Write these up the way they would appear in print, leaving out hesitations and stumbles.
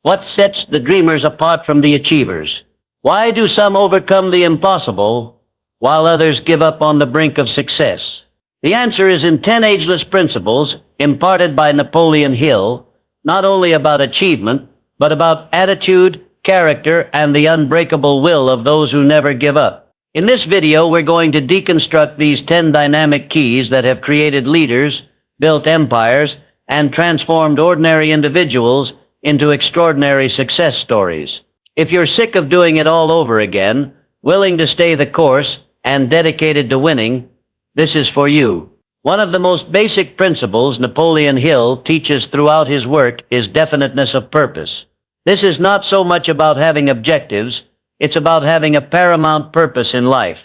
What sets the dreamers apart from the achievers? Why do some overcome the impossible while others give up on the brink of success? The answer is in 10 ageless principles imparted by Napoleon Hill, not only about achievement, but about attitude, character, and the unbreakable will of those who never give up. In this video, we're going to deconstruct these 10 dynamic keys that have created leaders, built empires, and transformed ordinary individuals into extraordinary success stories. If you're sick of doing it all over again, willing to stay the course, and dedicated to winning, this is for you. One of the most basic principles Napoleon Hill teaches throughout his work is definiteness of purpose. This is not so much about having objectives, it's about having a paramount purpose in life.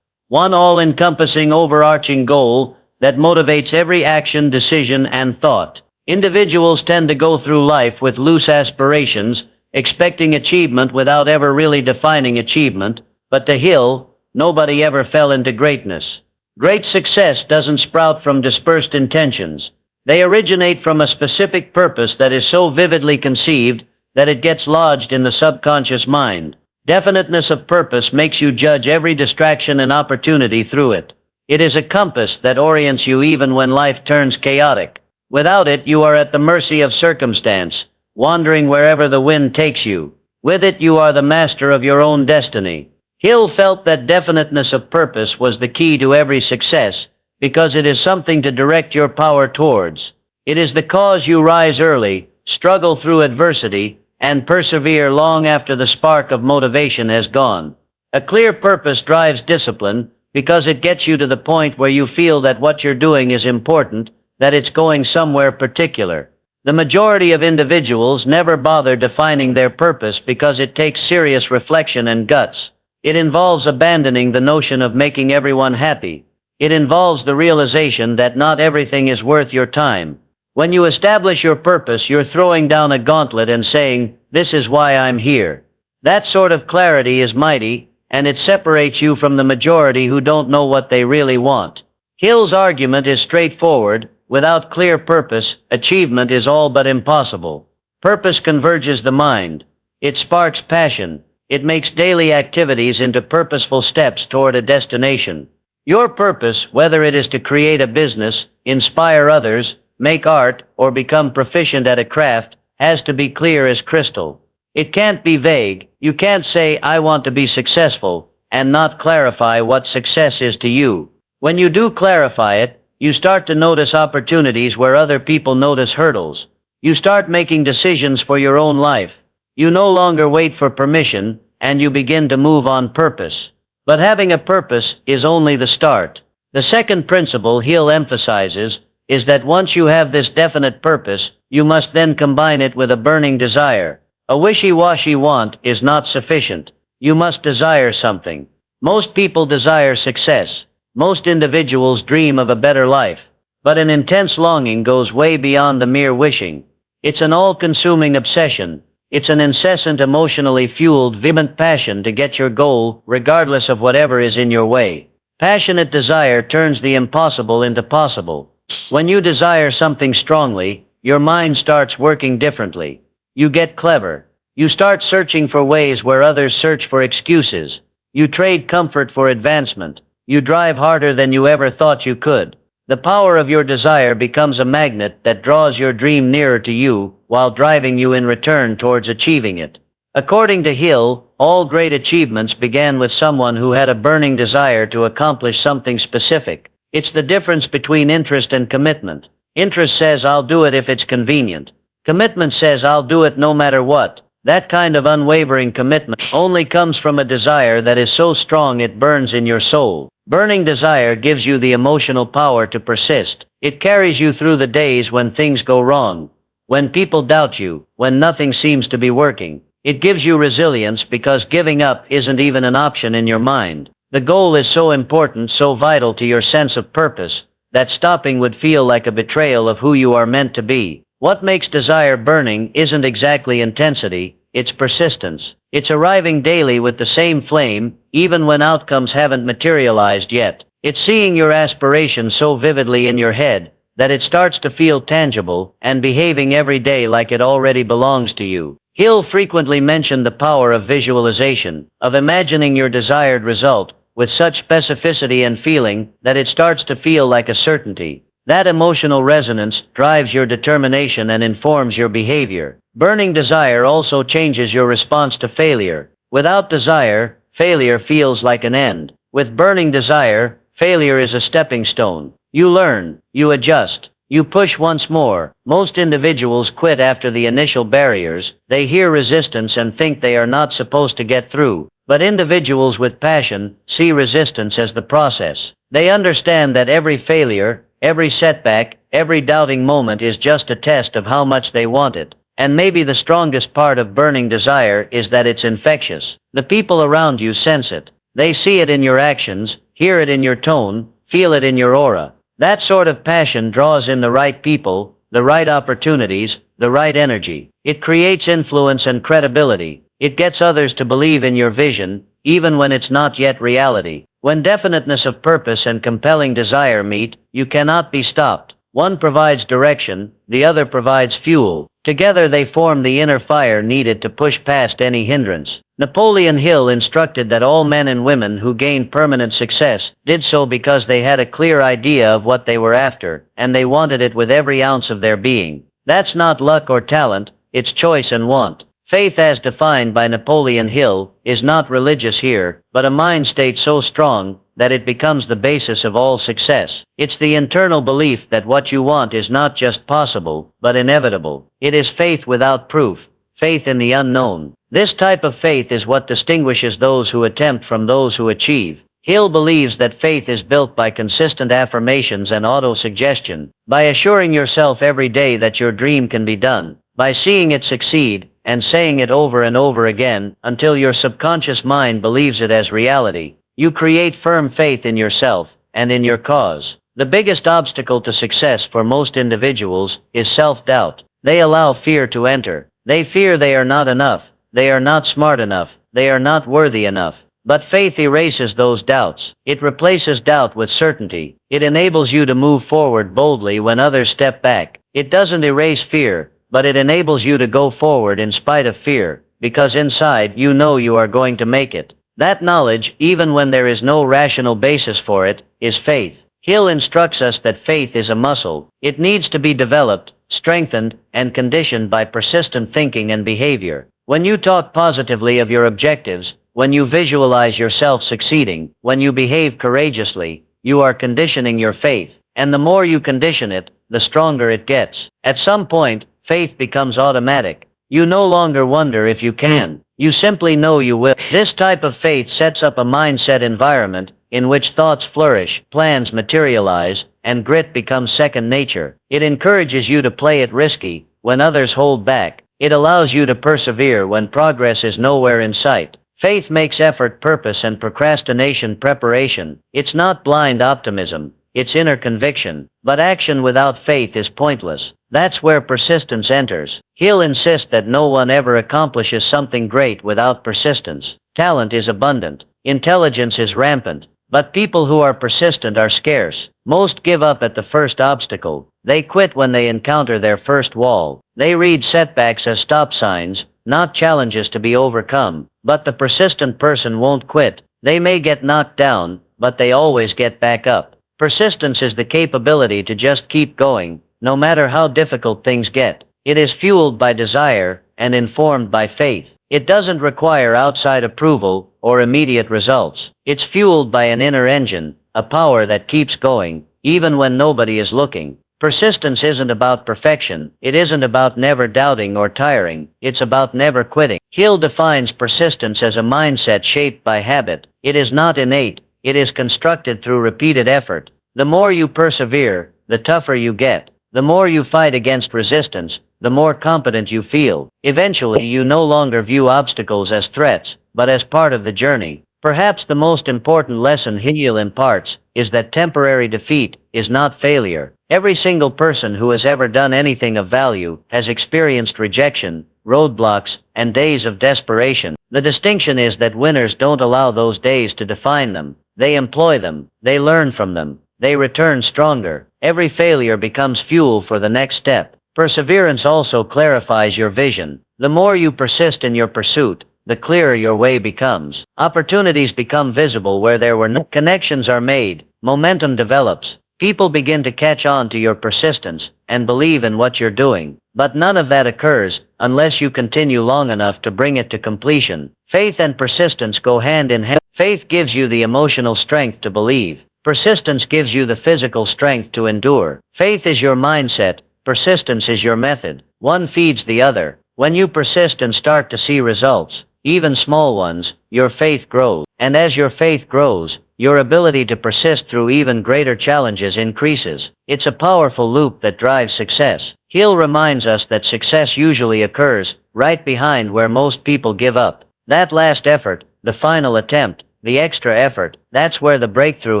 One all-encompassing overarching goal that motivates every action, decision, and thought. Individuals tend to go through life with loose aspirations, expecting achievement without ever really defining achievement, but to Hill, nobody ever fell into greatness. Great success doesn't sprout from dispersed intentions. They originate from a specific purpose that is so vividly conceived that it gets lodged in the subconscious mind. Definiteness of purpose makes you judge every distraction and opportunity through it. It is a compass that orients you even when life turns chaotic. Without it, you are at the mercy of circumstance, wandering wherever the wind takes you. With it, you are the master of your own destiny. Hill felt that definiteness of purpose was the key to every success, because it is something to direct your power towards. It is the cause you rise early, struggle through adversity, and persevere long after the spark of motivation has gone. A clear purpose drives discipline, because it gets you to the point where you feel that what you're doing is important, that it's going somewhere particular. The majority of individuals never bother defining their purpose because it takes serious reflection and guts. It involves abandoning the notion of making everyone happy. It involves the realization that not everything is worth your time. When you establish your purpose, you're throwing down a gauntlet and saying, "This is why I'm here." That sort of clarity is mighty, and it separates you from the majority who don't know what they really want. Hill's argument is straightforward. Without clear purpose, achievement is all but impossible. Purpose converges the mind. It sparks passion. It makes daily activities into purposeful steps toward a destination. Your purpose, whether it is to create a business, inspire others, make art, or become proficient at a craft, has to be clear as crystal. It can't be vague. You can't say, "I want to be successful," and not clarify what success is to you. When you do clarify it, you start to notice opportunities where other people notice hurdles. You start making decisions for your own life. You no longer wait for permission, and you begin to move on purpose. But having a purpose is only the start. The second principle Hill emphasizes is that once you have this definite purpose, you must then combine it with a burning desire. A wishy-washy want is not sufficient. You must desire something. Most people desire success. Most individuals dream of a better life. But an intense longing goes way beyond the mere wishing. It's an all-consuming obsession. It's an incessant, emotionally fueled, vehement passion to get your goal, regardless of whatever is in your way. Passionate desire turns the impossible into possible. When you desire something strongly, your mind starts working differently. You get clever. You start searching for ways where others search for excuses. You trade comfort for advancement. You drive harder than you ever thought you could. The power of your desire becomes a magnet that draws your dream nearer to you while driving you in return towards achieving it. According to Hill, all great achievements began with someone who had a burning desire to accomplish something specific. It's the difference between interest and commitment. Interest says, "I'll do it if it's convenient." Commitment says, "I'll do it no matter what." That kind of unwavering commitment only comes from a desire that is so strong it burns in your soul. Burning desire gives you the emotional power to persist. It carries you through the days when things go wrong, when people doubt you, when nothing seems to be working. It gives you resilience because giving up isn't even an option in your mind. The goal is so important, so vital to your sense of purpose, that stopping would feel like a betrayal of who you are meant to be. What makes desire burning isn't exactly intensity, it's persistence. It's arriving daily with the same flame, even when outcomes haven't materialized yet. It's seeing your aspiration so vividly in your head that it starts to feel tangible and behaving every day like it already belongs to you. Hill frequently mentioned the power of visualization, of imagining your desired result, with such specificity and feeling that it starts to feel like a certainty. That emotional resonance drives your determination and informs your behavior. Burning desire also changes your response to failure. Without desire, failure feels like an end. With burning desire, failure is a stepping stone. You learn, you adjust, you push once more. Most individuals quit after the initial barriers. They hear resistance and think they are not supposed to get through. But individuals with passion see resistance as the process. They understand that every failure, every setback, every doubting moment is just a test of how much they want it. And maybe the strongest part of burning desire is that it's infectious. The people around you sense it. They see it in your actions, hear it in your tone, feel it in your aura. That sort of passion draws in the right people, the right opportunities, the right energy. It creates influence and credibility. It gets others to believe in your vision, even when it's not yet reality. When definiteness of purpose and compelling desire meet, you cannot be stopped. One provides direction, the other provides fuel. Together they form the inner fire needed to push past any hindrance. Napoleon Hill instructed that all men and women who gained permanent success did so because they had a clear idea of what they were after, and they wanted it with every ounce of their being. That's not luck or talent, it's choice and want. Faith as defined by Napoleon Hill is not religious here, but a mind state so strong that it becomes the basis of all success. It's the internal belief that what you want is not just possible, but inevitable. It is faith without proof, faith in the unknown. This type of faith is what distinguishes those who attempt from those who achieve. Hill believes that faith is built by consistent affirmations and auto-suggestion, by assuring yourself every day that your dream can be done, by seeing it succeed, and saying it over and over again until your subconscious mind believes it as reality. You create firm faith in yourself and in your cause. The biggest obstacle to success for most individuals is self-doubt. They allow fear to enter. They fear they are not enough, they are not smart enough, they are not worthy enough. But faith erases those doubts. It replaces doubt with certainty. It enables you to move forward boldly when others step back. It doesn't erase fear, but it enables you to go forward in spite of fear, because inside you know you are going to make it. That knowledge, even when there is no rational basis for it, is faith. Hill instructs us that faith is a muscle. It needs to be developed, strengthened, and conditioned by persistent thinking and behavior. When you talk positively of your objectives, when you visualize yourself succeeding, when you behave courageously, you are conditioning your faith. And the more you condition it, the stronger it gets. At some point, faith becomes automatic. You no longer wonder if you can. You simply know you will. This type of faith sets up a mindset environment in which thoughts flourish, plans materialize, and grit becomes second nature. It encourages you to play it risky when others hold back. It allows you to persevere when progress is nowhere in sight. Faith makes effort purpose and procrastination preparation. It's not blind optimism. It's inner conviction. But action without faith is pointless. That's where persistence enters. Hill insists that no one ever accomplishes something great without persistence. Talent is abundant. Intelligence is rampant. But people who are persistent are scarce. Most give up at the first obstacle. They quit when they encounter their first wall. They read setbacks as stop signs, not challenges to be overcome. But the persistent person won't quit. They may get knocked down, but they always get back up. Persistence is the capability to just keep going, no matter how difficult things get. It is fueled by desire and informed by faith. It doesn't require outside approval or immediate results. It's fueled by an inner engine, a power that keeps going, even when nobody is looking. Persistence isn't about perfection. It isn't about never doubting or tiring. It's about never quitting. Hill defines persistence as a mindset shaped by habit. It is not innate. It is constructed through repeated effort. The more you persevere, the tougher you get. The more you fight against resistance, the more competent you feel. Eventually, you no longer view obstacles as threats, but as part of the journey. Perhaps the most important lesson Hill imparts is that temporary defeat is not failure. Every single person who has ever done anything of value has experienced rejection, roadblocks, and days of desperation. The distinction is that winners don't allow those days to define them. They employ them. They learn from them. They return stronger. Every failure becomes fuel for the next step. Perseverance also clarifies your vision. The more you persist in your pursuit, the clearer your way becomes. Opportunities become visible where there were no connections are made, momentum develops. People begin to catch on to your persistence and believe in what you're doing. But none of that occurs unless you continue long enough to bring it to completion. Faith and persistence go hand in hand. Faith gives you the emotional strength to believe. Persistence gives you the physical strength to endure. Faith is your mindset. Persistence is your method. One feeds the other. When you persist and start to see results, even small ones, your faith grows. And as your faith grows, your ability to persist through even greater challenges increases. It's a powerful loop that drives success. Hill reminds us that success usually occurs right behind where most people give up. That last effort, the final attempt, the extra effort, that's where the breakthrough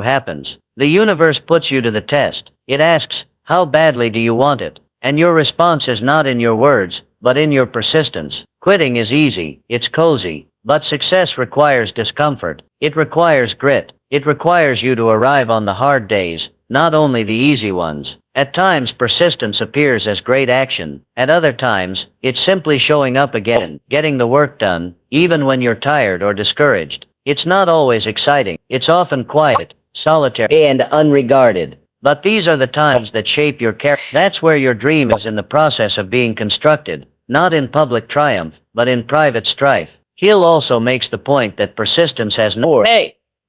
happens. The universe puts you to the test. It asks, how badly do you want it? And your response is not in your words, but in your persistence. Quitting is easy, it's cozy, but success requires discomfort. It requires grit. It requires you to arrive on the hard days, not only the easy ones. At times persistence appears as great action. At other times, it's simply showing up again, getting the work done, even when you're tired or discouraged. It's not always exciting. It's often quiet, solitary, and unregarded. But these are the times that shape your character. That's where your dream is in the process of being constructed, not in public triumph, but in private strife. Hill also makes the point that persistence has no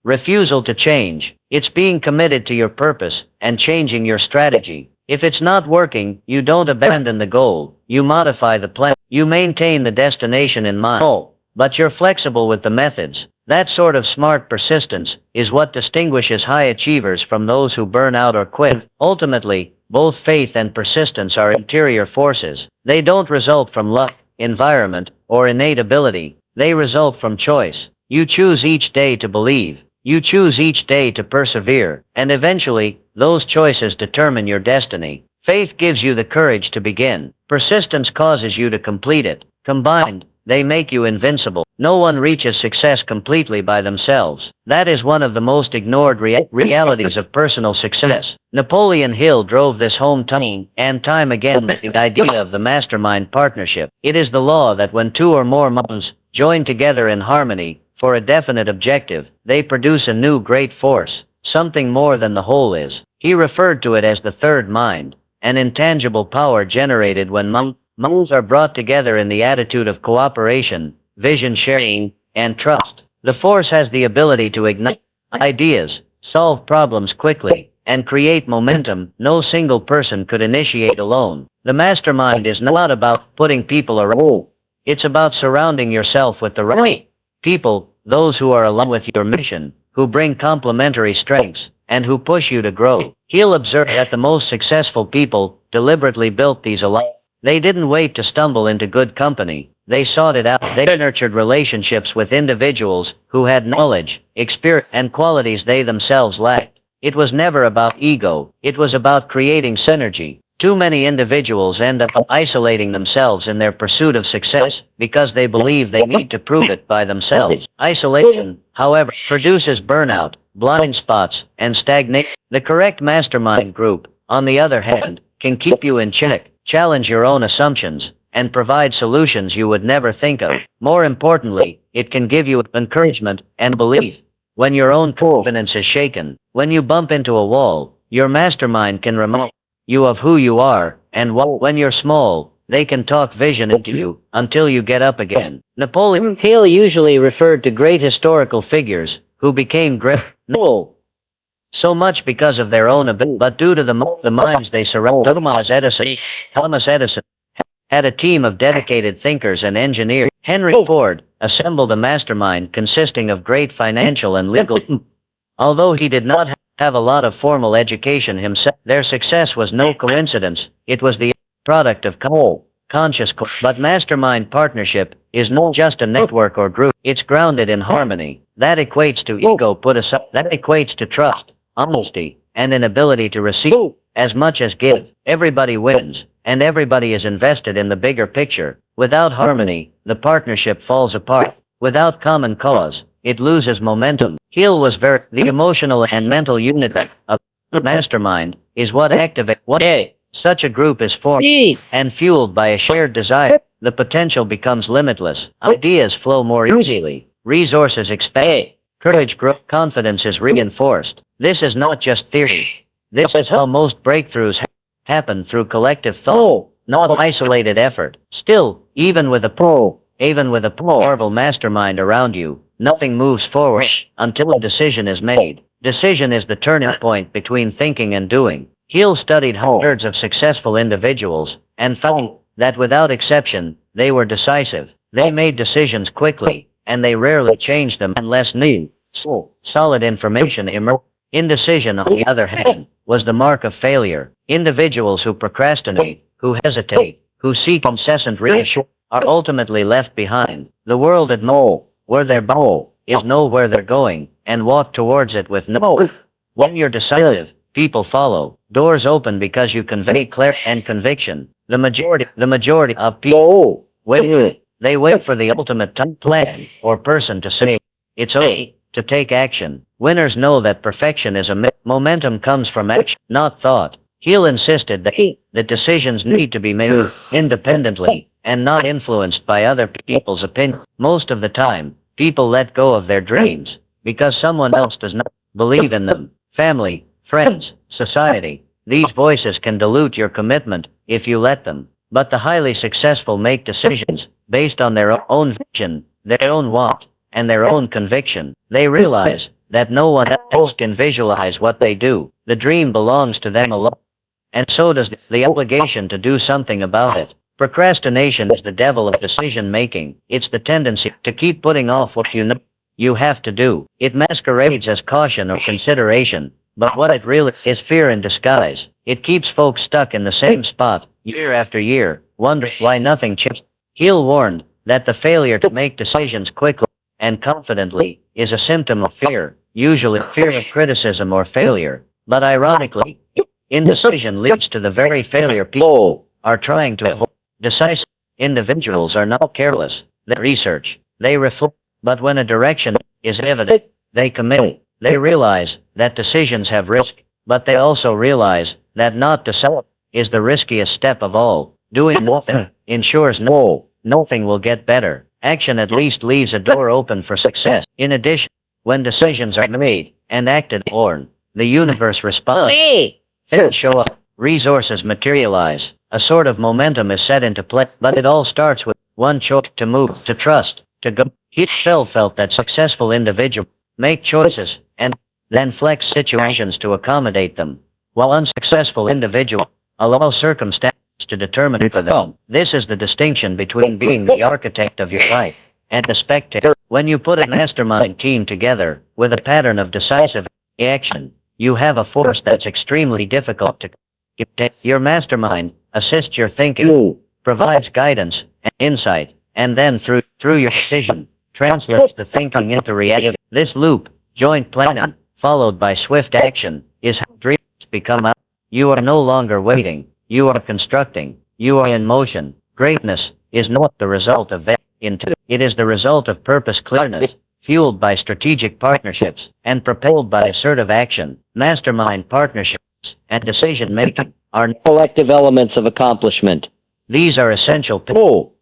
refusal to change. It's being committed to your purpose and changing your strategy. If it's not working, you don't abandon the goal. You modify the plan. You maintain the destination in mind. But you're flexible with the methods. That sort of smart persistence is what distinguishes high achievers from those who burn out or quit. Ultimately, both faith and persistence are interior forces. They don't result from luck, environment, or innate ability. They result from choice. You choose each day to believe. You choose each day to persevere. And eventually, those choices determine your destiny. Faith gives you the courage to begin. Persistence causes you to complete it. Combined, they make you invincible. No one reaches success completely by themselves. That is one of the most ignored realities of personal success. Napoleon Hill drove this home time and time again with the idea of the mastermind partnership. It is the law that when two or more minds join together in harmony for a definite objective, they produce a new great force, something more than the whole is. He referred to it as the third mind, an intangible power generated when minds are brought together in the attitude of cooperation, vision sharing, and trust. The force has the ability to ignite ideas, solve problems quickly, and create momentum no single person could initiate alone. The mastermind is not about putting people around. It's about surrounding yourself with the right people, those who are aligned with your mission, who bring complementary strengths, and who push you to grow. He'll observe that the most successful people deliberately built these alliances. They didn't wait to stumble into good company. They sought it out. They nurtured relationships with individuals who had knowledge, experience, and qualities they themselves lacked. It was never about ego. It was about creating synergy. Too many individuals end up isolating themselves in their pursuit of success because they believe they need to prove it by themselves. Isolation, however, produces burnout, blind spots, and stagnation. The correct mastermind group, on the other hand, can keep you in check, challenge your own assumptions, and provide solutions you would never think of. More importantly, it can give you encouragement and belief when your own confidence is shaken. When you bump into a wall, your mastermind can remind you of who you are, and when you're small, they can talk vision into you until you get up again. Napoleon Hill usually referred to great historical figures who became great, so much because of their own ability, but due to the minds they surrounded. Thomas Edison had a team of dedicated thinkers and engineers. Henry Ford assembled a mastermind consisting of great financial and legal. Although he did not have a lot of formal education himself, their success was no coincidence. It was the product of conscious. But mastermind partnership is not just a network or group. It's grounded in harmony. That equates to ego put aside. That equates to trust, honesty, and an ability to receive as much as give. Everybody wins, and everybody is invested in the bigger picture. Without harmony, the partnership falls apart. Without common cause, it loses momentum. Hill was the emotional and mental unit of the mastermind is what activates Such a group is formed and fueled by a shared desire. The potential becomes limitless. Ideas flow more easily. Resources expand. Courage grows. Confidence is reinforced. This is not just theory. This is how most breakthroughs happen through collective thought, not isolated effort. Still, even with a powerful mastermind around you, nothing moves forward until a decision is made. Decision is the turning point between thinking and doing. Hill studied hundreds of successful individuals and found that without exception, they were decisive. They made decisions quickly, and they rarely changed them unless new, solid information emerged. Indecision, on the other hand, was the mark of failure. Individuals who procrastinate, who hesitate, who seek incessant reassurance are ultimately left behind. The world at where their goal is know where they're going and walk towards it with no. When you're decisive, people follow. Doors open because you convey clarity and conviction. The majority of people wait. They wait for the ultimate plan or person to say it's okay to take action. Winners know that perfection is a myth. Momentum comes from action, not thought. Hill insisted that decisions need to be made independently and not influenced by other people's opinions. Most of the time, people let go of their dreams because someone else does not believe in them. Family, friends, society. These voices can dilute your commitment if you let them. But the highly successful make decisions based on their own vision, their own want, and their own conviction. They realize that no one else can visualize what they do. The dream belongs to them alone, and so does the obligation to do something about it. Procrastination is the devil of decision making. It's the tendency to keep putting off what you know you have to do. It masquerades as caution or consideration, but what it really is fear in disguise. It keeps folks stuck in the same spot, year after year, wondering why nothing changes. Hill warned that the failure to make decisions quickly and confidently is a symptom of fear, usually fear of criticism or failure. But ironically, indecision leads to the very failure people are trying to avoid. Decisive individuals are not careless. They research, they reflect, but when a direction is evident, they commit. They realize that decisions have risk, but they also realize that not to sell is the riskiest step of all. Doing nothing ensures nothing will get better. Action at least leaves a door open for success. In addition, when decisions are made and acted on, the universe responds. Things show up, resources materialize, a sort of momentum is set into play, but it all starts with one choice: to move, to trust, to go. Hill felt that successful individuals make choices and then flex situations to accommodate them, while unsuccessful individuals allow circumstances to determine for them. This is the distinction between being the architect of your life and the spectator. When you put a mastermind team together with a pattern of decisive action, you have a force that's extremely difficult to dictate. Your mastermind assists your thinking, provides guidance and insight, and then through your decision, translates the thinking into reality. This loop, joint planning, followed by swift action, is how dreams become out. You are no longer waiting. You are constructing. You are in motion. Greatness is not the result of intent. It is the result of purpose clearness, fueled by strategic partnerships and propelled by assertive action. Mastermind partnerships and decision making are collective elements of accomplishment. These are essential.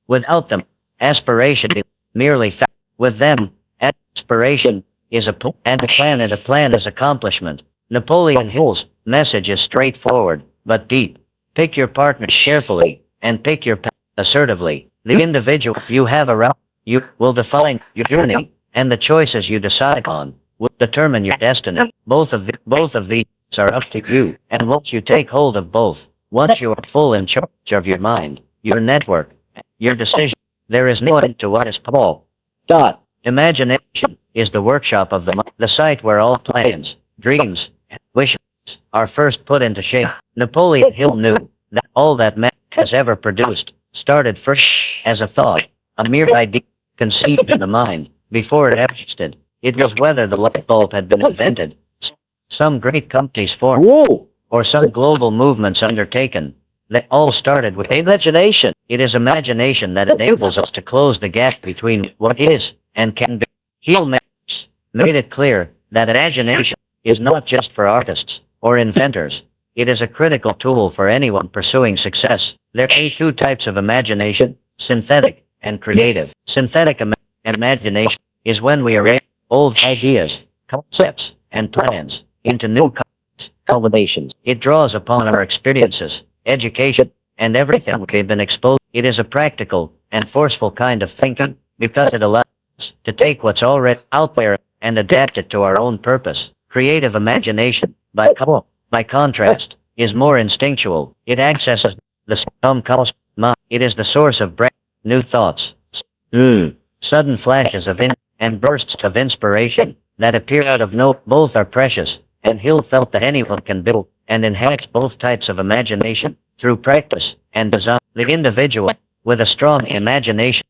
Without them, aspiration is merely fact. With them, aspiration is a plan, and a plan is accomplishment. Napoleon Hill's message is straightforward but deep. Pick your partner carefully and pick your path assertively. The individual you have around you will define your journey, and the choices you decide on will determine your destiny. Both of these are up to you, and once you take hold of both, once you are full in charge of your mind, your network, your decision, there is no end to what is Paul. Imagination is the workshop of the mind, the site where all plans, dreams, and wishes are first put into shape. Napoleon Hill knew that all that man has ever produced started first as a thought, a mere idea conceived in the mind before it existed. It was whether the light bulb had been invented, some great companies formed, or some global movements undertaken. They all started with imagination. It is imagination that enables us to close the gap between what is and can be. Hill made it clear that imagination is not just for artists or inventors. It is a critical tool for anyone pursuing success. There are two types of imagination, synthetic and creative. Synthetic imagination is when we arrange old ideas, concepts, and plans into new culminations. It draws upon our experiences, education, and everything we've been exposed. It is a practical and forceful kind of thinking because it allows us to take what's already out there and adapt it to our own purpose. Creative imagination, by contrast, is more instinctual. It accesses the subconscious mind. It is the source of brand new thoughts, sudden flashes of and bursts of inspiration that appear out of no. Both are precious, and Hill felt that anyone can build and enhance both types of imagination through practice and design. The individual with a strong imagination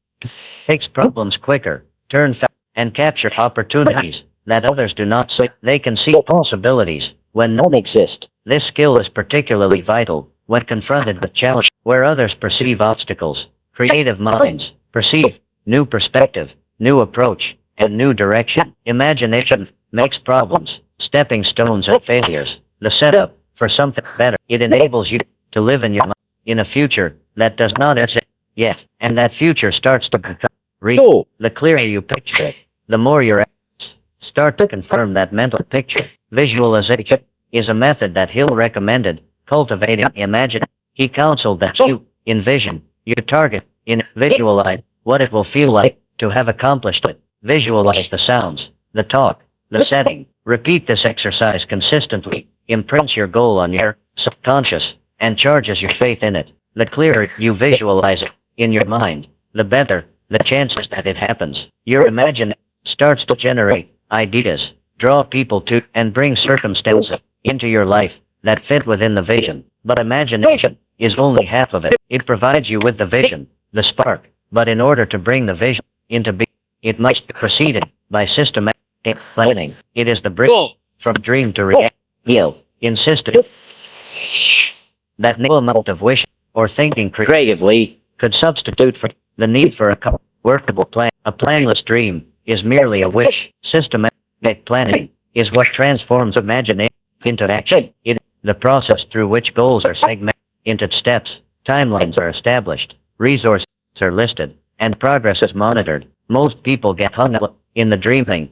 takes problems quicker, turn fast, and capture opportunities that others do not see. They can see possibilities when none exist. This skill is particularly vital when confronted with challenges where others perceive obstacles. Creative minds perceive new perspective, new approach, and new direction. Imagination makes problems, stepping stones, and failures the setup for something better. It enables you to live in your mind in a future that does not exist yet, and that future starts to become real. The clearer you picture it, the more your actions start to confirm that mental picture. Visualization is a method that Hill recommended. Cultivating imagination. He counseled that you envision your target, visualize what it will feel like to have accomplished it. Visualize the sounds, the talk, the setting. Repeat this exercise consistently. Imprints your goal on your subconscious and charges your faith in it. The clearer you visualize it in your mind, the better the chances that it happens. Your imagination starts to generate ideas, draw people to, and bring circumstances into your life that fit within the vision. But imagination is only half of it. It provides you with the vision, the spark. But in order to bring the vision into being, it must be preceded by systematic planning. It is the bridge from dream to reality. Hill insisted that no amount of wishing or thinking creatively could substitute for the need for a workable plan. A planless dream is merely a wish. Systematic planning is what transforms imagination into action. It is the process through which goals are segmented into steps, timelines are established, resources are listed, and progress is monitored. Most people get hung up in the dreaming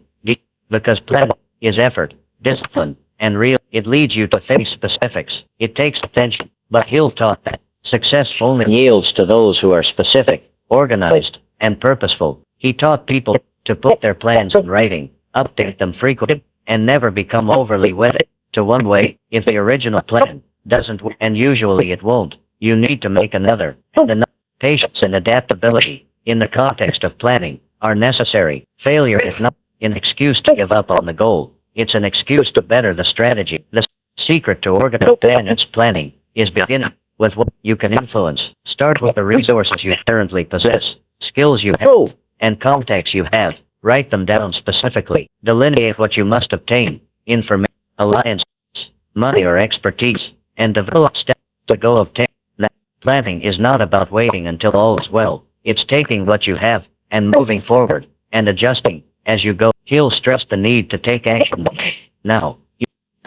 because planning is effort, discipline, and real. It leads you to face specifics. It takes attention. But Hill taught that success only yields to those who are specific, organized, and purposeful. He taught people to put their plans in writing, update them frequently, and never become overly wedded to one way. If the original plan doesn't work, and usually it won't, you need to make another. And enough patience and adaptability in the context of planning are necessary. Failure is not an excuse to give up on the goal. It's an excuse to better the strategy. The secret to organized planning is beginning with what you can influence. Start with the resources you currently possess, skills you have, and contacts you have. Write them down specifically. Delineate what you must obtain, information, alliances, money or expertise, and develop steps to go obtain that. Planning is not about waiting until all is well. It's taking what you have and moving forward and adjusting as you go. He'll stress the need to take action now,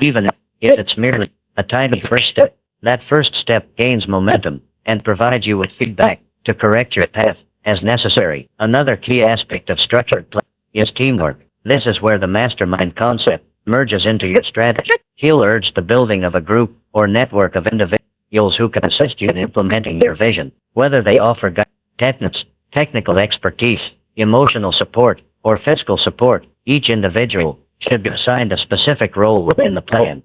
even if it's merely a tiny first step. That first step gains momentum and provides you with feedback to correct your path as necessary. Another key aspect of structured planning is teamwork. This is where the mastermind concept merges into your strategy. He'll urge the building of a group or network of individuals who can assist you in implementing your vision, whether they offer guidance, technical expertise, emotional support, or fiscal support. Each individual should be assigned a specific role within the plan.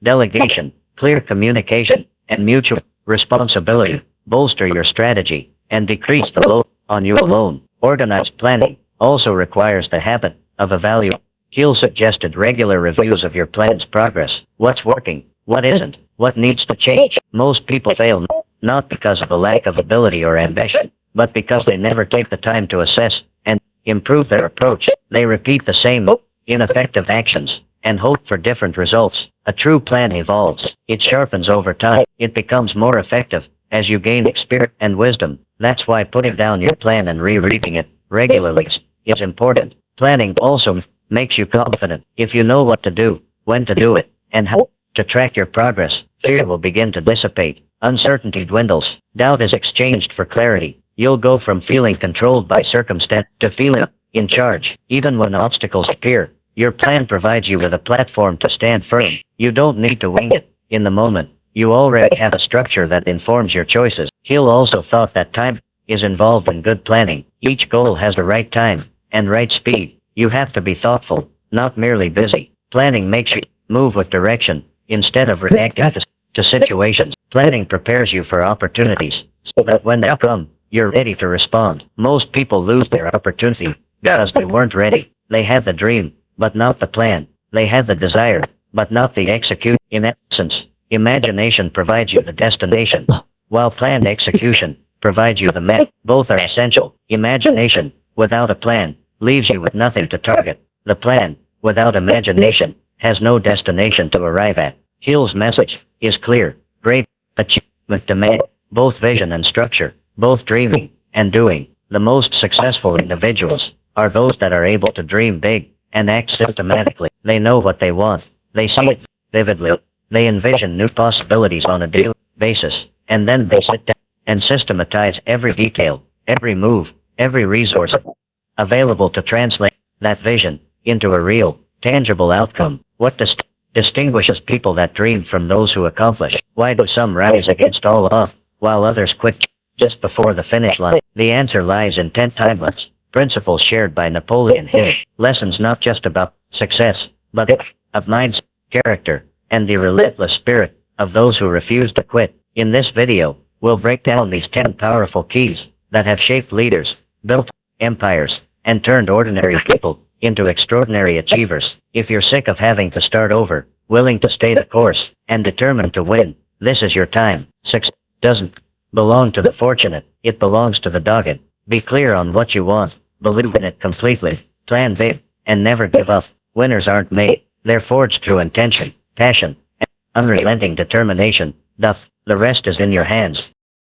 Delegation, clear communication, and mutual responsibility bolster your strategy and decrease the load on you alone. Organized planning also requires the habit of evaluating. Hill suggested regular reviews of your plan's progress. What's working? What isn't? What needs to change? Most people fail not because of a lack of ability or ambition, but because they never take the time to assess and improve their approach. They repeat the same ineffective actions and hope for different results. A true plan evolves. It sharpens over time. It becomes more effective as you gain experience and wisdom. That's why putting down your plan and rereading it regularly is important. Planning also makes you confident. If you know what to do, when to do it, and how to track your progress. Fear will begin to dissipate. Uncertainty dwindles. Doubt is exchanged for clarity. You'll go from feeling controlled by circumstance to feeling in charge. Even when obstacles appear, your plan provides you with a platform to stand firm. You don't need to wing it. In the moment, you already have a structure that informs your choices. Hill also thought that time is involved in good planning. Each goal has the right time and right speed. You have to be thoughtful, not merely busy. Planning makes you move with direction instead of reacting to situations. Planning prepares you for opportunities so that when they come, you're ready to respond. Most people lose their opportunity because they weren't ready. They had the dream, but not the plan. They had the desire, but not the execution. In essence, imagination provides you the destination, while planned execution provides you the method. Both are essential. Imagination, without a plan, leaves you with nothing to target. The plan, without imagination, has no destination to arrive at. Hill's message is clear. Great achievement demand both vision and structure, both dreaming and doing. The most successful individuals are those that are able to dream big and act systematically. They know what they want. They see it vividly. They envision new possibilities on a daily basis, and then they sit down and systematize every detail, every move, every resource available to translate that vision into a real, tangible outcome. What distinguishes people that dream from those who accomplish? Why do some rise against all odds, while others quit just before the finish line? The answer lies in 10 timeless principles shared by Napoleon Hill. Lessons not just about success, but of mindset, character, and the relentless spirit of those who refuse to quit. In this video, we'll break down these 10 powerful keys that have shaped leaders, built empires, and turned ordinary people into extraordinary achievers. If you're sick of having to start over, willing to stay the course, and determined to win, this is your time. Success doesn't belong to the fortunate, it belongs to the dogged. Be clear on what you want, believe in it completely, plan big, and never give up. Winners aren't made, they're forged through intention, passion, and unrelenting determination. The rest is in your hands.